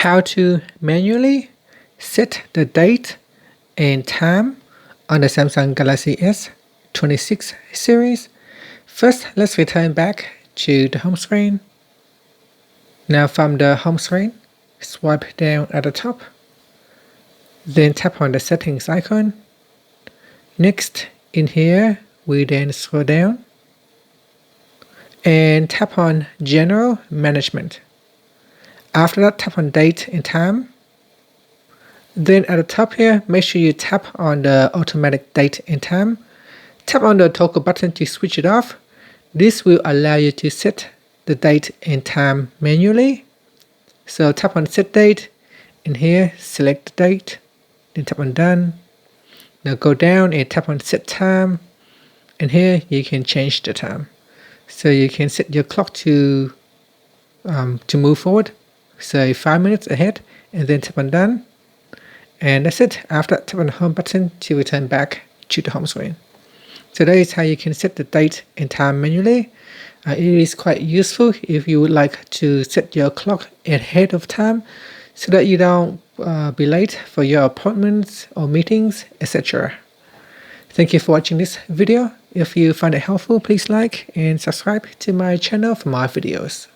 how to manually set the date and time on the Samsung Galaxy S26 series. First, let's return back to the home screen. Now from the home screen, swipe down at the top, then tap on the settings icon. Next, in here, we then scroll down and tap on General Management. After that, tap on Date and Time. Then at the top here, make sure you tap on the Automatic Date and Time. Tap on the toggle button to switch it off. This will allow you to set the date and time manually. So tap on Set Date. In here, select the date. Then tap on Done. Now go down and tap on Set Time. And here you can change the time. So you can set your clock to move forward, say 5 minutes ahead, and then tap on Done. And that's it. After that, tap on the Home button to return back to the home screen. So that is how you can set the date and time manually. It is quite useful if you would like to set your clock ahead of time so that you don't be late for your appointments or meetings, etc. Thank you for watching this video. If you find it helpful, please like and subscribe to my channel for more videos.